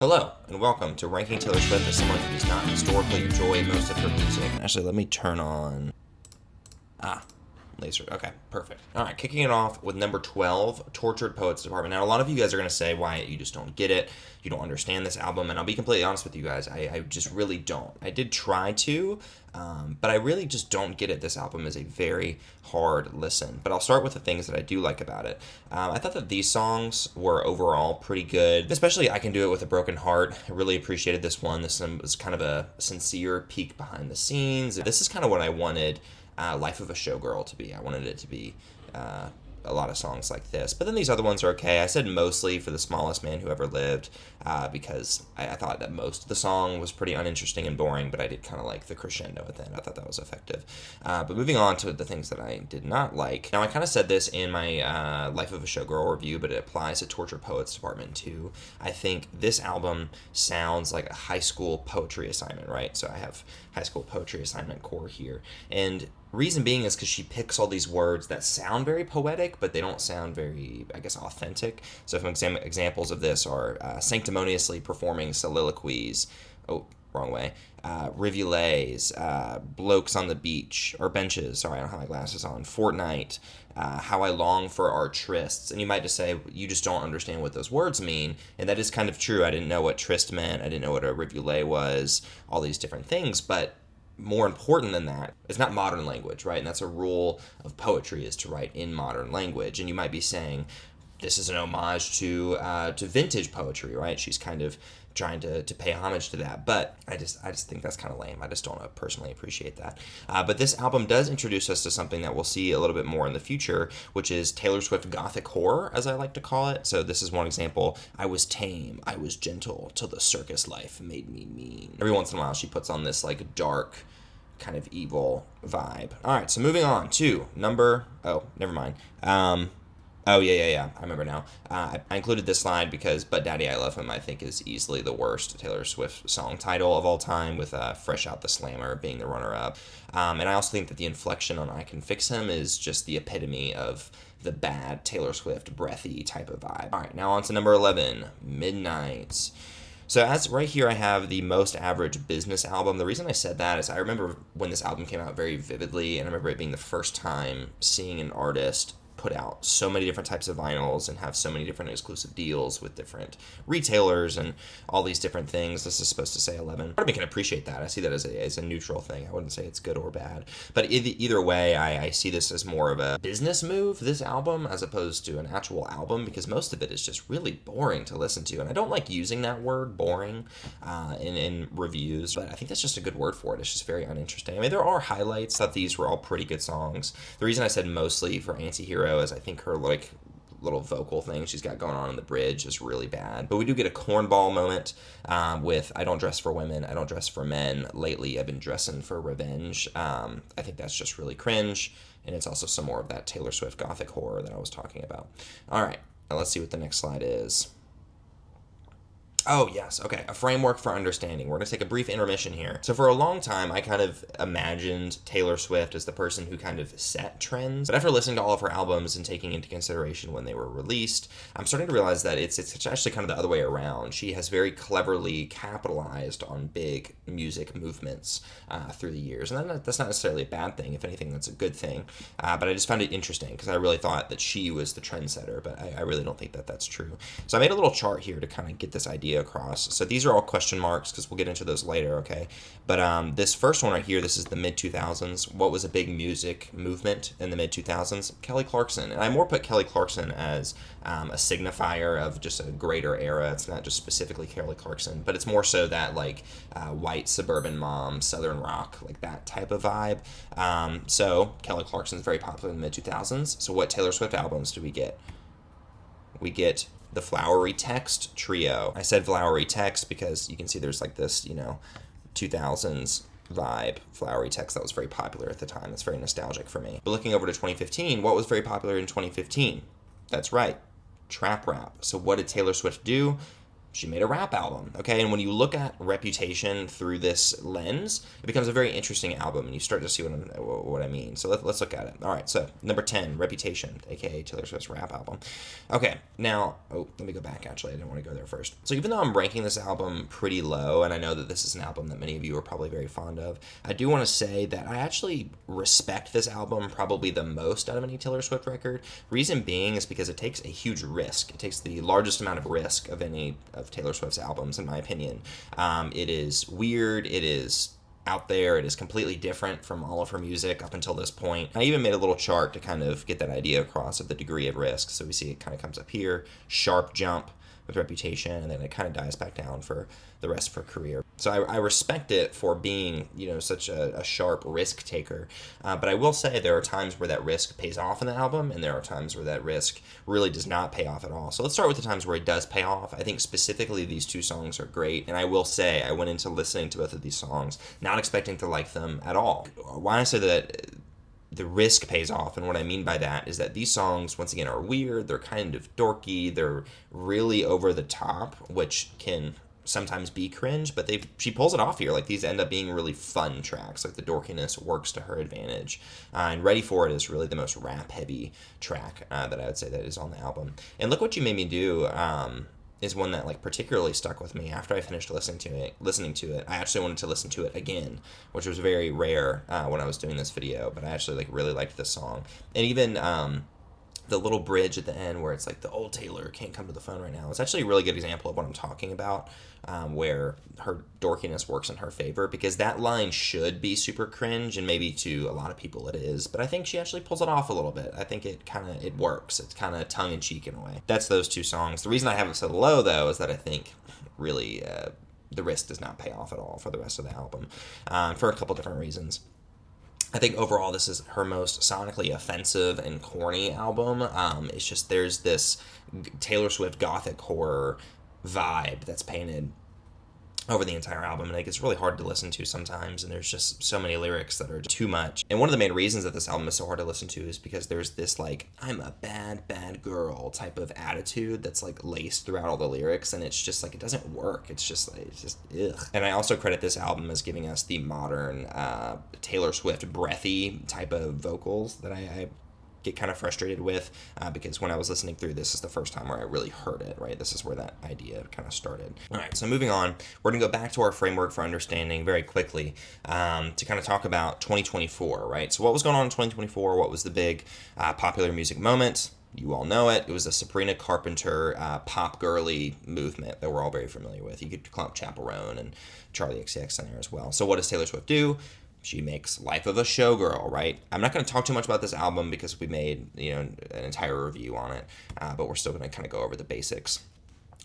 Hello, and welcome to Ranking Taylor Swift as someone who does not historically enjoy most of her music. Actually, let me turn on... laser. Okay, perfect. All right, kicking it off with number 12, Tortured Poets Department. Now, a lot of you guys are going to say, Wyatt, you just don't get it. You don't understand this album. And I'll be completely honest with you guys. I just really don't. I did try to, but I really just don't get it. This album is a very hard listen. But I'll start with the things that I do like about it. I thought that these songs were overall pretty good, especially I Can Do It With a Broken Heart. I really appreciated this one. This one was kind of a sincere peek behind the scenes. This is kind of what I wanted Life of a Showgirl to be. I wanted it to be a lot of songs like this. But then these other ones are okay. I said mostly for The Smallest Man Who Ever Lived because I thought that most of the song was pretty uninteresting and boring, but I did kind of like the crescendo at the end. I thought that was effective. But moving on to the things that I did not like. Now, I kind of said this in my Life of a Showgirl review, but it applies to Tortured Poets Department too. I think this album sounds like a high school poetry assignment, right? So I have high school poetry assignment core here. And reason being is because she picks all these words that sound very poetic, but they don't sound very, I guess, authentic. So some examples of this are sanctimoniously performing soliloquies. Oh, wrong way. Rivulets, blokes on the beach, or benches. Sorry, I don't have my glasses on. Fortnight, how I long for our trysts. And you might just say, you just don't understand what those words mean. And that is kind of true. I didn't know what tryst meant. I didn't know what a rivulet was, all these different things. But more important than that, it's not modern language, right? And that's a rule of poetry, is to write in modern language. And you might be saying, this is an homage to vintage poetry, right? She's kind of trying to pay homage to that, but I just think that's kind of lame. I just don't personally appreciate that. But this album does introduce us to something that we'll see a little bit more in the future, which is Taylor Swift gothic horror, as I like to call it. So this is one example. I was tame, I was gentle, till the circus life made me mean. Every once in a while, she puts on this like dark, kind of evil vibe. All right, so moving on to number... Oh, never mind. I remember now. I included this slide because But Daddy, I Love Him, I think, is easily the worst Taylor Swift song title of all time, with Fresh Out the Slammer being the runner-up. And I also think that the inflection on I Can Fix Him is just the epitome of the bad Taylor Swift breathy type of vibe. All right, now on to number 11, Midnights. So as right here, I have the most average business album. The reason I said that is I remember when this album came out very vividly, and I remember it being the first time seeing an artist put out so many different types of vinyls and have so many different exclusive deals with different retailers and all these different things. This is supposed to say 11. Part of me can appreciate that. I see that as a neutral thing. I wouldn't say it's good or bad. But either way, I see this as more of a business move, this album, as opposed to an actual album, because most of it is just really boring to listen to. And I don't like using that word, boring, in reviews, but I think that's just a good word for it. It's just very uninteresting. I mean, there are highlights. That these were all pretty good songs. The reason I said mostly for Anti-Hero is I think her like little vocal thing she's got going on in the bridge is really bad. But we do get a cornball moment with I Don't Dress for Women, I Don't Dress for Men. Lately I've been dressing for revenge. I think that's just really cringe, and it's also some more of that Taylor Swift gothic horror that I was talking about. All right, now let's see what the next slide is. Oh, yes. Okay. A framework for understanding. We're going to take a brief intermission here. So for a long time, I kind of imagined Taylor Swift as the person who kind of set trends. But after listening to all of her albums and taking into consideration when they were released, I'm starting to realize that it's actually kind of the other way around. She has very cleverly capitalized on big music movements through the years. And that's not necessarily a bad thing. If anything, that's a good thing. But I just found it interesting because I really thought that she was the trendsetter, but I really don't think that that's true. So I made a little chart here to kind of get this idea across. So these are all question marks because we'll get into those later, okay? But this first one right here, this is the mid-2000s. What was a big music movement in the mid-2000s? Kelly Clarkson. And I more put Kelly Clarkson as a signifier of just a greater era. It's not just specifically Kelly Clarkson, but it's more so that like white suburban mom, southern rock, like that type of vibe. So Kelly Clarkson is very popular in the mid-2000s. So what Taylor Swift albums do we get? We get the Flowery Text trio. I said Flowery Text because you can see there's like this, 2000s vibe, Flowery Text that was very popular at the time. That's very nostalgic for me. But looking over to 2015, what was very popular in 2015? That's right, trap rap. So what did Taylor Swift do? she made a rap album, okay? And when you look at Reputation through this lens, it becomes a very interesting album, and you start to see what I mean. So let's look at it. All right, so number 10, Reputation, aka Taylor Swift's rap album. Okay, now, let me go back, actually. I didn't want to go there first. So even though I'm ranking this album pretty low, and I know that this is an album that many of you are probably very fond of, I do want to say that I actually respect this album probably the most out of any Taylor Swift record. Reason being is because it takes a huge risk. It takes the largest amount of risk of any of Taylor Swift's albums, in my opinion. It is weird. It is out there. It is completely different from all of her music up until this point. I even made a little chart to kind of get that idea across of the degree of risk. So we see it kind of comes up here, sharp jump with Reputation, and then it kind of dies back down for the rest of her career. So I respect it for being, such a sharp risk taker. But I will say there are times where that risk pays off in the album, and there are times where that risk really does not pay off at all. So let's start with the times where it does pay off. I think specifically these two songs are great, and I will say I went into listening to both of these songs not expecting to like them at all. Why I say that the risk pays off, and what I mean by that is that these songs, once again, are weird, they're kind of dorky, they're really over the top, which can sometimes be cringe, but she pulls it off here. Like, these end up being really fun tracks. Like, the dorkiness works to her advantage. And Ready For It is really the most rap-heavy track that I would say that is on the album. And Look What You Made Me Do is one that like particularly stuck with me after I finished listening to it. I actually wanted to listen to it again, which was very rare when I was doing this video, but I actually like really liked this song. And even the little bridge at the end where it's like, the old Taylor can't come to the phone right now. It's actually a really good example of what I'm talking about, where her dorkiness works in her favor, because that line should be super cringe, and maybe to a lot of people it is, but I think she actually pulls it off a little bit. I think it works. It's kind of tongue-in-cheek in a way. That's those two songs. The reason I have it so low, though, is that I think really the risk does not pay off at all for the rest of the album, for a couple different reasons. I think overall this is her most sonically offensive and corny album. It's just there's this Taylor Swift gothic horror vibe that's painted over the entire album, and like it's really hard to listen to sometimes, and there's just so many lyrics that are too much. And one of the main reasons that this album is so hard to listen to is because there's this like, I'm a bad girl type of attitude that's like laced throughout all the lyrics, and it's just like, it doesn't work. It's just ugh. And I also credit this album as giving us the modern Taylor Swift breathy type of vocals that I get kind of frustrated with, because when I was listening through, this is the first time where I really heard it, right? This is where that idea kind of started. All right, so moving on, we're going to go back to our framework for understanding very quickly, to kind of talk about 2024, right? So what was going on in 2024? What was the big popular music moment? You all know it. It was the Sabrina Carpenter pop girly movement that we're all very familiar with. You could clump Chappell Roan and Charlie XCX in there as well. So what does Taylor Swift do? She makes Life of a Showgirl, right? I'm not going to talk too much about this album because we made, an entire review on it, but we're still going to kind of go over the basics.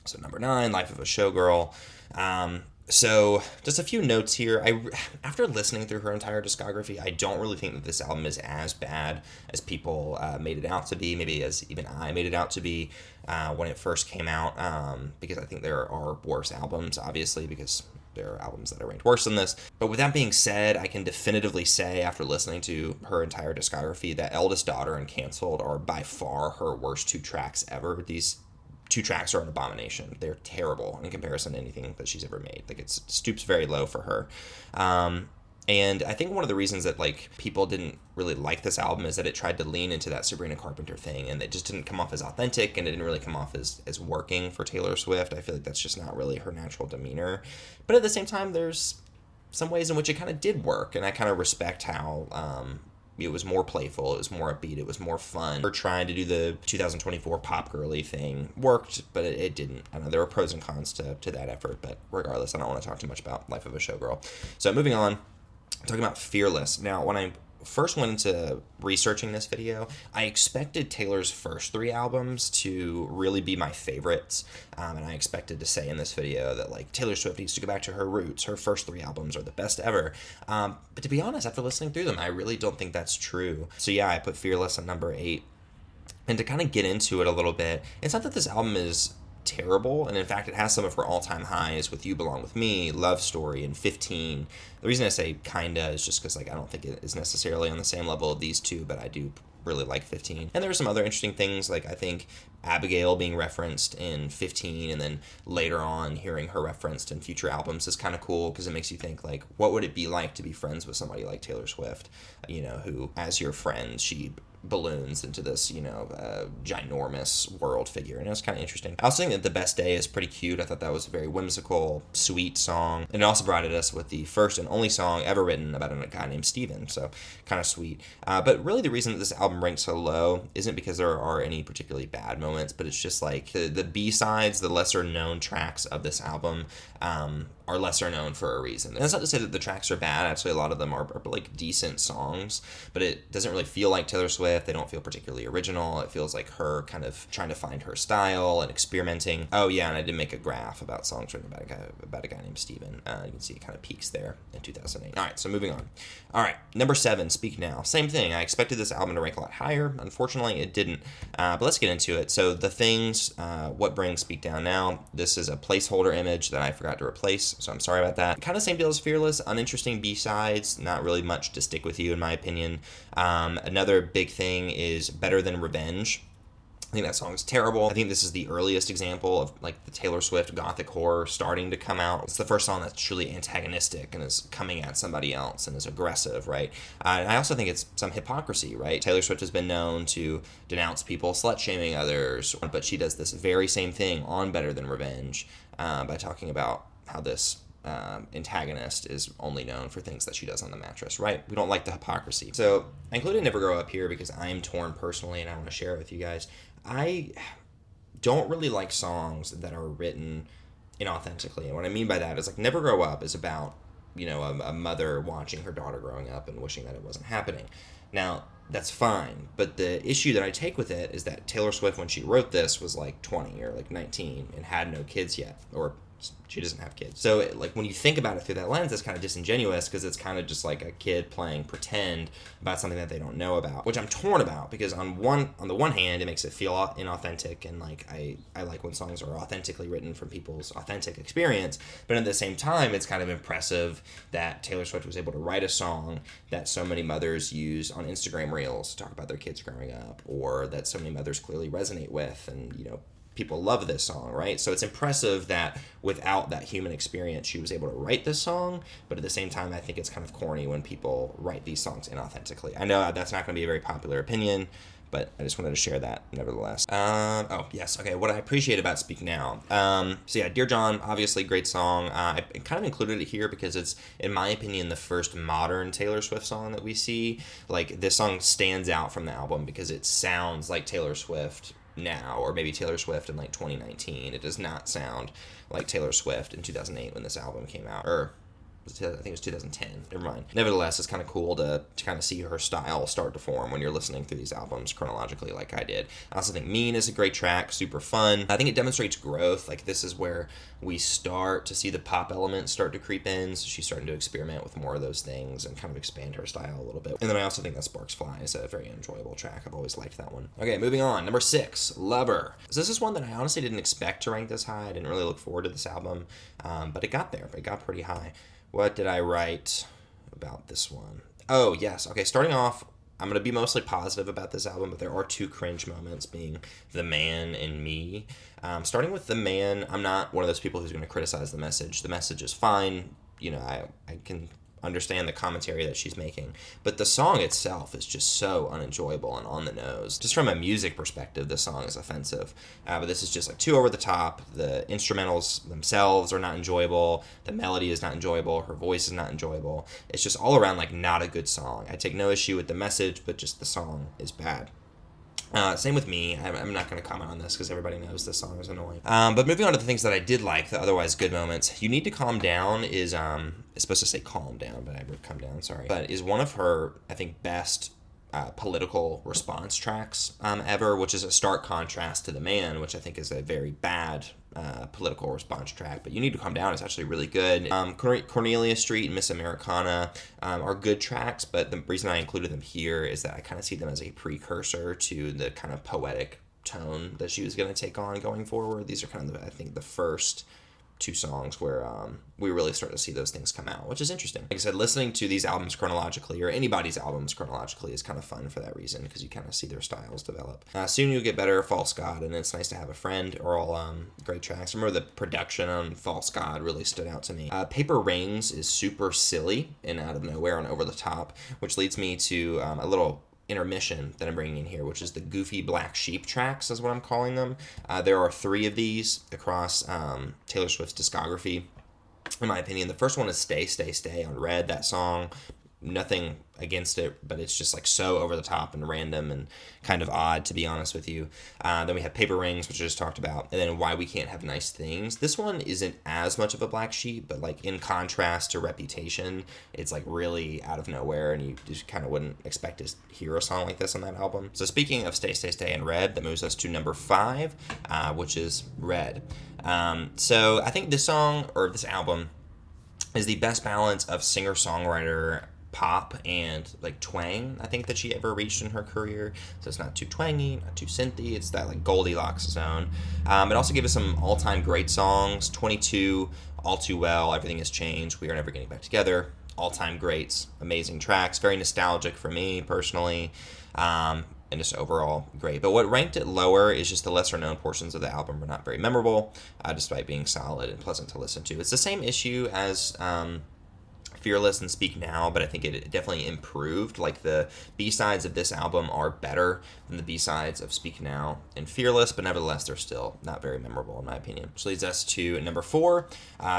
So number 9, Life of a Showgirl. So just a few notes here. After listening through her entire discography, I don't really think that this album is as bad as people made it out to be, maybe as even I made it out to be when it first came out, because I think there are worse albums, obviously, because there are albums that are ranked worse than this. But with that being said, I can definitively say, after listening to her entire discography, that Eldest Daughter and Cancelled are by far her worst 2 tracks ever. These 2 tracks are an abomination. They're terrible in comparison to anything that she's ever made. Like, it stoops very low for her. And I think one of the reasons that like people didn't really like this album is that it tried to lean into that Sabrina Carpenter thing, and it just didn't come off as authentic, and it didn't really come off as working for Taylor Swift. I feel like that's just not really her natural demeanor. But at the same time, there's some ways in which it kind of did work, and I kind of respect how it was more playful, it was more upbeat, it was more fun. Her trying to do the 2024 pop girly thing worked, but it didn't. I know there were pros and cons to that effort, but regardless, I don't want to talk too much about Life of a Showgirl. So moving on, talking about Fearless. Now, when I first went into researching this video, I expected Taylor's first 3 albums to really be my favorites, and I expected to say in this video that like Taylor Swift needs to go back to her roots. Her first 3 albums are the best ever, but to be honest, after listening through them, I really don't think that's true. So yeah, I put Fearless at number 8, and to kind of get into it a little bit, it's not that this album is terrible, and in fact it has some of her all-time highs with You Belong With Me, Love Story, and 15. The reason I say kinda is just because like I don't think it is necessarily on the same level of these two, but I do really like 15. And there were some other interesting things, like I think Abigail being referenced in 15 and then later on hearing her referenced in future albums is kind of cool because it makes you think, like, what would it be like to be friends with somebody like Taylor Swift, you know, who as your friend she balloons into this, you know, ginormous world figure, and it was kind of interesting. I also think that The Best Day is pretty cute. I thought that was a very whimsical, sweet song, and it also provided us with the first and only song ever written about a guy named Steven, so kind of sweet. But really the reason that this album ranks so low isn't because there are any particularly bad moments, but it's just like the B-sides, the lesser known tracks of this album are lesser known for a reason. And that's not to say that the tracks are bad. Actually, a lot of them are like decent songs, but it doesn't really feel like Taylor Swift. They don't feel particularly original. It feels like her kind of trying to find her style and experimenting. Oh yeah, and I did make a graph about songs written about a guy named Steven. You can see it kind of peaks there in 2008. All right, so moving on. All right, number 7, Speak Now. Same thing. I expected this album to rank a lot higher. Unfortunately, it didn't. But let's get into it. So the things, what brings Speak Down Now? This is a placeholder image that I forgot to replace, so I'm sorry about that. Kind of same deal as Fearless. Uninteresting B-sides. Not really much to stick with you, in my opinion. Another big thing is Better Than Revenge. I think that song is terrible. I think this is the earliest example of like the Taylor Swift gothic horror starting to come out. It's the first song that's truly antagonistic and is coming at somebody else and is aggressive, right? And I also think it's some hypocrisy, right? Taylor Swift has been known to denounce people, slut-shaming others, but she does this very same thing on Better Than Revenge by talking about how this antagonist is only known for things that she does on the mattress, right? We don't like the hypocrisy. So I included Never Grow Up here because I am torn personally and I want to share it with you guys. I don't really like songs that are written inauthentically. And what I mean by that is, like, Never Grow Up is about, you know, a mother watching her daughter growing up and wishing that it wasn't happening. Now, that's fine, but the issue that I take with it is that Taylor Swift, when she wrote this, was like 20 or like 19 and had no kids yet, or she doesn't have kids. So, like, when you think about it through that lens, it's kind of disingenuous because it's kind of just like a kid playing pretend about something that they don't know about, which I'm torn about because on the one hand, it makes it feel inauthentic, and like I like when songs are authentically written from people's authentic experience, but at the same time, it's kind of impressive that Taylor Swift was able to write a song that so many mothers use on Instagram Reels to talk about their kids growing up, or that so many mothers clearly resonate with, and, you know, people love this song, right? So it's impressive that without that human experience, she was able to write this song, but at the same time, I think it's kind of corny when people write these songs inauthentically. I know that's not going to be a very popular opinion, but I just wanted to share that nevertheless. Oh, yes, okay, what I appreciate about Speak Now. So yeah, Dear John, obviously great song. I kind of included it here because it's, in my opinion, the first modern Taylor Swift song that we see. Like, this song stands out from the album because it sounds like Taylor Swift now, or maybe Taylor Swift in like 2019. It does not sound like Taylor Swift in 2008 when this album came out, or I think it was 2010. Never mind. Nevertheless, it's kind of cool to kind of see her style start to form when you're listening through these albums chronologically like I did. I also think Mean is a great track, super fun. I think it demonstrates growth. Like, this is where we start to see the pop elements start to creep in, so she's starting to experiment with more of those things and kind of expand her style a little bit. And then I also think that Sparks Fly is a very enjoyable track. I've always liked that one. Okay, moving on. Number 6, Lover. So this is one that I honestly didn't expect to rank this high. I didn't really look forward to this album, but it got there. It got pretty high. What did I write about this one? Oh, yes. Okay, starting off, I'm going to be mostly positive about this album, but there are 2 cringe moments, being The Man and Me. Starting with The Man, I'm not one of those people who's going to criticize the message. The message is fine. You know, I can understand the commentary that she's making, but the song itself is just so unenjoyable and on the nose. Just from a music perspective, the song is offensive, but this is just like too over the top. The instrumentals themselves are not enjoyable, the melody is not enjoyable, her voice is not enjoyable. It's just all around like not a good song. I take no issue with the message, but just the song is bad. Same with Me. I'm not going to comment on this because everybody knows this song is annoying. But moving on to the things that I did like, the otherwise good moments. You Need to Calm Down is, it's supposed to say calm down, but I wrote come down, sorry. But is one of her, I think, best political response tracks ever, which is a stark contrast to The Man, which I think is a very bad political response track. But You Need to Calm Down is actually really good. Cornelia Street and Miss Americana are good tracks, but the reason I included them here is that I kind of see them as a precursor to the kind of poetic tone that she was going to take on going forward. These are kind of, I think, the first two songs where we really start to see those things come out, which is interesting. Like I said, listening to these albums chronologically, or anybody's albums chronologically, is kind of fun for that reason, because you kind of see their styles develop. Soon You'll Get Better, False God, and It's Nice to Have a Friend are all great tracks. I remember the production on False God really stood out to me. Paper Rings is super silly and out of nowhere and over the top, which leads me to a little intermission that I'm bringing in here, which is the Goofy Black Sheep tracks, is what I'm calling them. There are 3 of these across Taylor Swift's discography. In my opinion, the first one is Stay, Stay, Stay on Red. That song, nothing against it, but it's just like so over the top and random and kind of odd, to be honest with you. Then we have Paper Rings, which I just talked about, and then Why We Can't Have Nice Things. This one isn't as much of a black sheep, but like in contrast to Reputation, it's like really out of nowhere, and you just kind of wouldn't expect to hear a song like this on that album. So speaking of Stay, Stay, Stay and Red, that moves us to number 5, which is Red. So I think this song, or this album, is the best balance of singer-songwriter pop and like twang I think that she ever reached in her career. So it's not too twangy, not too synthy. It's that like Goldilocks zone. It also gave us some all-time great songs. 22, All Too Well, Everything Has Changed, We Are Never Getting Back Together. All-time greats, amazing tracks, very nostalgic for me personally, and just overall great. But what ranked it lower is just the lesser known portions of the album are not very memorable, despite being solid and pleasant to listen to. It's the same issue as Fearless and Speak Now, but I think it definitely improved. Like the B-sides of this album are better than the B-sides of Speak Now and Fearless, but nevertheless they're still not very memorable in my opinion. Which leads us to number 4,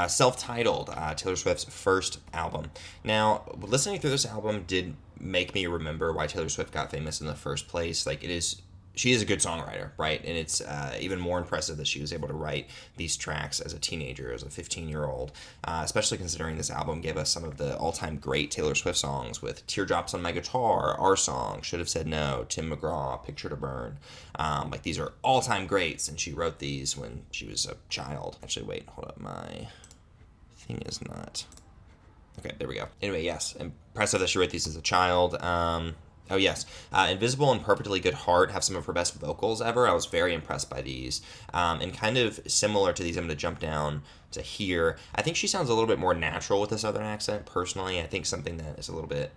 Self-Titled, Taylor Swift's first album. Now, listening through this album did make me remember why Taylor Swift got famous in the first place. Like she is a good songwriter, right? And it's even more impressive that she was able to write these tracks as a teenager, as a 15-year-old, especially considering this album gave us some of the all-time great Taylor Swift songs with Teardrops on My Guitar, Our Song, Should Have Said No, Tim McGraw, Picture to Burn. Like these are all-time greats, and she wrote these when she was a child. Actually, wait, hold up, my thing is not... Okay, there we go. Anyway, yes, impressive that she wrote these as a child. Oh, yes. Invisible and Perfectly Good Heart have some of her best vocals ever. I was very impressed by these. And kind of similar to these, I'm going to jump down to here. I think she sounds a little bit more natural with a Southern accent, personally. I think something that is a little bit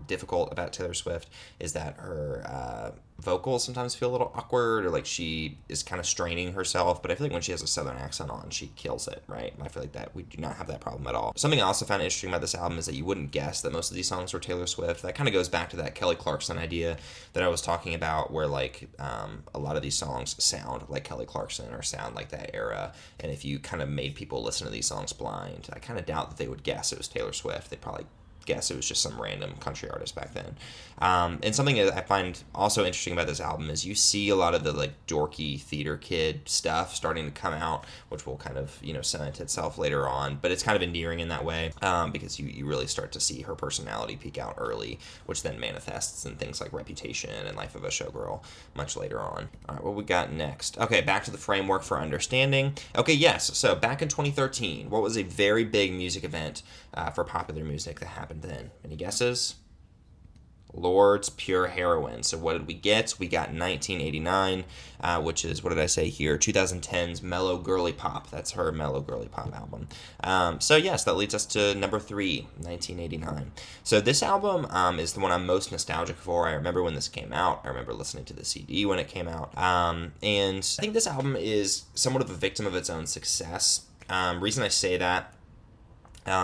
difficult about Taylor Swift is that her vocals sometimes feel a little awkward, or like she is kind of straining herself, but I feel like when she has a Southern accent on, she kills it, right? And I feel like that we do not have that problem at all. Something I also found interesting about this album is that you wouldn't guess that most of these songs were Taylor Swift. That kind of goes back to that Kelly Clarkson idea that I was talking about, where like a lot of these songs sound like Kelly Clarkson or sound like that era, and if you kind of made people listen to these songs blind, I kind of doubt that they would guess it was Taylor Swift. They'd probably guess it was just some random country artist back then. And something that I find also interesting about this album is you see a lot of the like dorky theater kid stuff starting to come out, which will kind of, cement itself later on, but it's kind of endearing in that way, because you really start to see her personality peek out early, which then manifests in things like Reputation and Life of a Showgirl much later on. All right, what we got next? Okay, back to the framework for understanding. Okay, yes, so back in 2013, what was a very big music event for popular music that happened then? Any guesses? Lorde's Pure Heroine. So what did we get? We got 1989, which is, what did I say here? 2010's Mellow Girly Pop. That's her Mellow Girly Pop album. So yes, that leads us to number 3, 1989. So this album is the one I'm most nostalgic for. I remember when this came out. I remember listening to the CD when it came out. And I think this album is somewhat of a victim of its own success. Reason I say that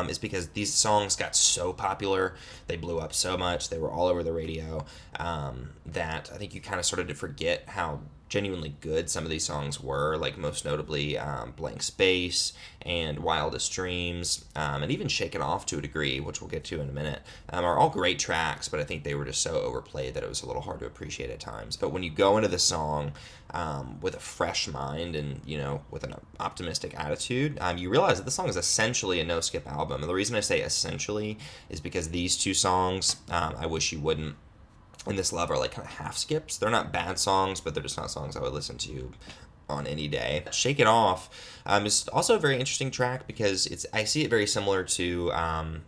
is because these songs got so popular, they blew up so much, they were all over the radio, that I think you kind of started to forget how genuinely good some of these songs were, like most notably Blank Space and Wildest Dreams, and even Shake It Off to a degree, which we'll get to in a minute, are all great tracks, but I think they were just so overplayed that it was a little hard to appreciate at times. But when you go into the song with a fresh mind and, with an optimistic attitude, you realize that this song is essentially a no-skip album. And the reason I say essentially is because these two songs, I Wish You Wouldn't, and This Love are like kind of half skips. They're not bad songs, but they're just not songs I would listen to on any day. Shake It Off is also a very interesting track because I see it very similar to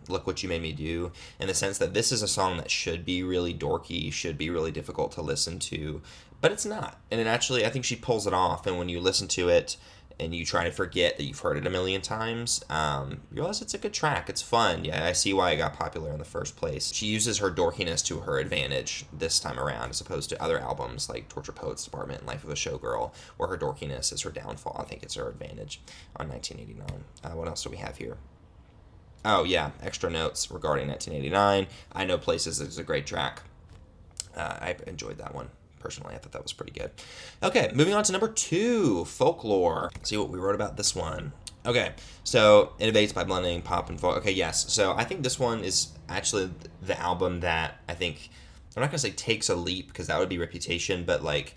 Look What You Made Me Do, in the sense that this is a song that should be really dorky, should be really difficult to listen to, but it's not. And it actually, I think she pulls it off, and when you listen to it, and you try to forget that you've heard it a million times, you realize it's a good track. It's fun. Yeah, I see why it got popular in the first place. She uses her dorkiness to her advantage this time around, as opposed to other albums like Torture Poets Department and Life of a Showgirl, where her dorkiness is her downfall. I think it's her advantage on 1989. What else do we have here? Oh, yeah, extra notes regarding 1989. I Know Places is a great track. I enjoyed that one. Personally, I thought that was pretty good. Okay, moving on to number 2, Folklore. See what we wrote about this one. Okay, so innovates by blending pop and folk. Okay, yes. So I think this one is actually the album that I think, I'm not going to say takes a leap, because that would be Reputation, but like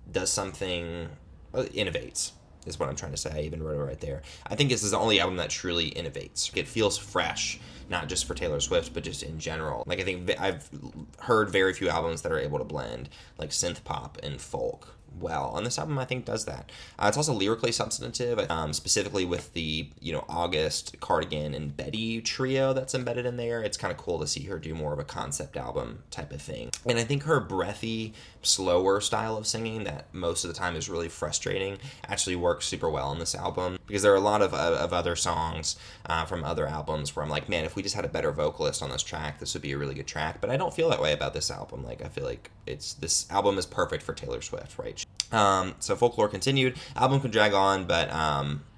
does something, innovates is what I'm trying to say. I even wrote it right there. I think this is the only album that truly innovates. It feels fresh, not just for Taylor Swift, but just in general. Like, I think I've heard very few albums that are able to blend like synth pop and folk well, and this album I think does that. It's also lyrically substantive, specifically with the August, Cardigan, and Betty trio that's embedded in there. It's kind of cool to see her do more of a concept album type of thing. And I think her breathy, slower style of singing that most of the time is really frustrating actually works super well on this album, because there are a lot of other songs from other albums where I'm like, man, if we just had a better vocalist on this track, this would be a really good track. But I don't feel that way about this album. Like, I feel like this album is perfect for Taylor Swift, right? So Folklore continued. Album can drag on, but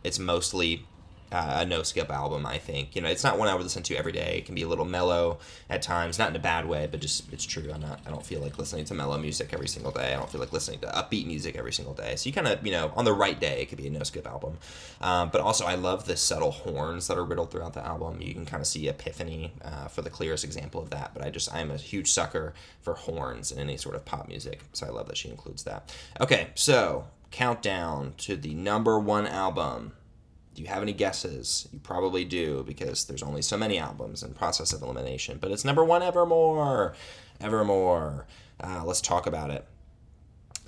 it's mostly a no-skip album, I think. It's not one I would listen to every day. It can be a little mellow at times, not in a bad way, but just, it's true. I don't feel like listening to mellow music every single day. I don't feel like listening to upbeat music every single day. So you kind of, on the right day, it could be a no-skip album. But also, I love the subtle horns that are riddled throughout the album. You can kind of see Epiphany for the clearest example of that. But I'm a huge sucker for horns in any sort of pop music. So I love that she includes that. Okay, so countdown to the number 1 album. Do you have any guesses? You probably do, because there's only so many albums in process of elimination. But it's number 1, Evermore. Evermore. Let's talk about it.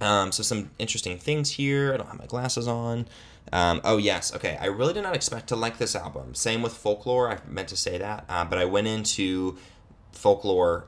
So some interesting things here. I don't have my glasses on. Oh, yes. Okay. I really did not expect to like this album. Same with Folklore. I meant to say that. But I went into Folklore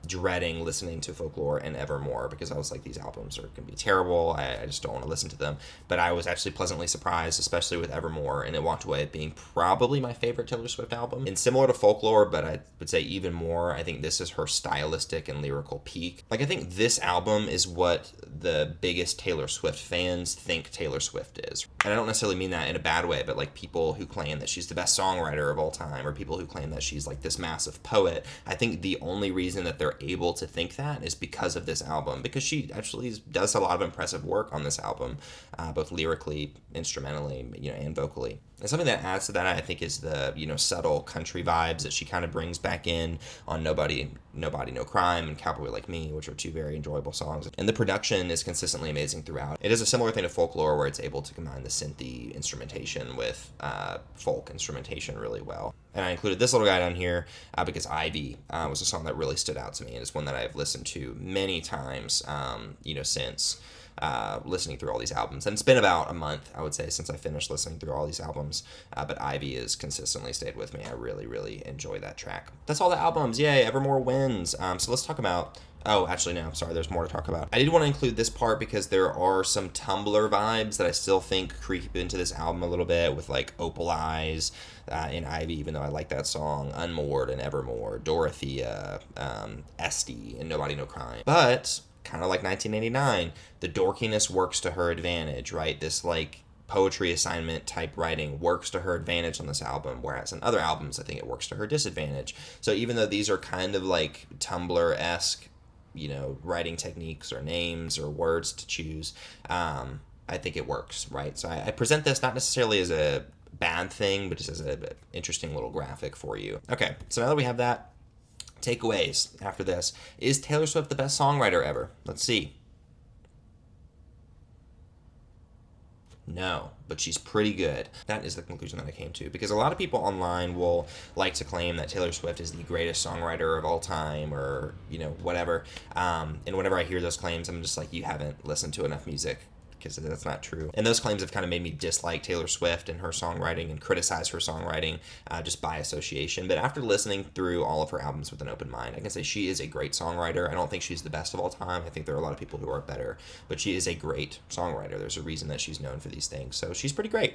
dreading listening to Folklore and Evermore, because I was like, these albums are going to be terrible. I just don't want to listen to them. But I was actually pleasantly surprised, especially with Evermore, and it walked away being probably my favorite Taylor Swift album. And similar to Folklore, but I would say even more, I think this is her stylistic and lyrical peak. Like, I think this album is what the biggest Taylor Swift fans think Taylor Swift is. And I don't necessarily mean that in a bad way, but like people who claim that she's the best songwriter of all time, or people who claim that she's like this massive poet. I think the only reason that they're able to think that is because of this album, because she actually does a lot of impressive work on this album, both lyrically, instrumentally, and vocally. And something that adds to that, I think, is the subtle country vibes that she kind of brings back in on Nobody No Crime and Cowboy Like Me, which are 2 very enjoyable songs. And the production is consistently amazing throughout. It is a similar thing to Folklore, where it's able to combine the synthy instrumentation with folk instrumentation really well. And I included this little guy down here because Ivy was a song that really stood out to me, and it's one that I've listened to many times, since listening through all these albums. And it's been about a month, I would say, since I finished listening through all these albums. But Ivy has consistently stayed with me. I really, really enjoy that track. That's all the albums. Yay, Evermore wins. So let's talk about... Oh, actually, no, sorry, there's more to talk about. I did want to include this part because there are some Tumblr vibes that I still think creep into this album a little bit, with like Opal Eyes in Ivy, even though I like that song, Unmoored and Evermore, Dorothea, Esty, and Nobody No Crime. But kind of like 1989, the dorkiness works to her advantage, right? This like poetry assignment type writing works to her advantage on this album, whereas in other albums I think it works to her disadvantage. So even though these are kind of like Tumblr-esque writing techniques or names or words to choose, I think it works, right? So I present this not necessarily as a bad thing, but just as an interesting little graphic for you. Okay, so now that we have that, takeaways after this. Is Taylor Swift the best songwriter ever? Let's see. No, but she's pretty good. That is the conclusion that I came to, because a lot of people online will like to claim that Taylor Swift is the greatest songwriter of all time, or whatever. And whenever I hear those claims, I'm just like, you haven't listened to enough music, because that's not true. And those claims have kind of made me dislike Taylor Swift and her songwriting and criticize her songwriting just by association. But after listening through all of her albums with an open mind, I can say she is a great songwriter. I don't think she's the best of all time. I think there are a lot of people who are better, but she is a great songwriter. There's a reason that she's known for these things. So she's pretty great.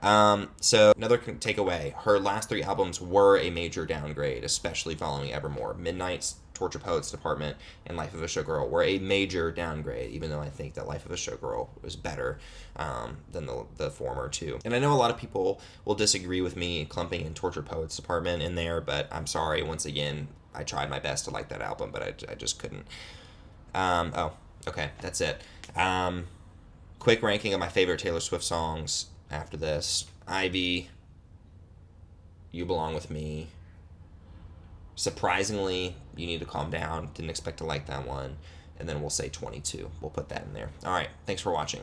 So another takeaway, her last 3 albums were a major downgrade, especially following Evermore. Midnight's Torture Poets Department and Life of a Showgirl were a major downgrade, even though I think that Life of a Showgirl was better than the former two. And I know a lot of people will disagree with me clumping in Torture Poets Department in there, but I'm sorry, once again, I tried my best to like that album, but I just couldn't. Okay, that's it. Quick ranking of my favorite Taylor Swift songs after this. Ivy, You Belong With Me. Surprisingly, You Need to Calm Down. Didn't expect to like that one. And then we'll say 22. We'll put that in there. All right. Thanks for watching.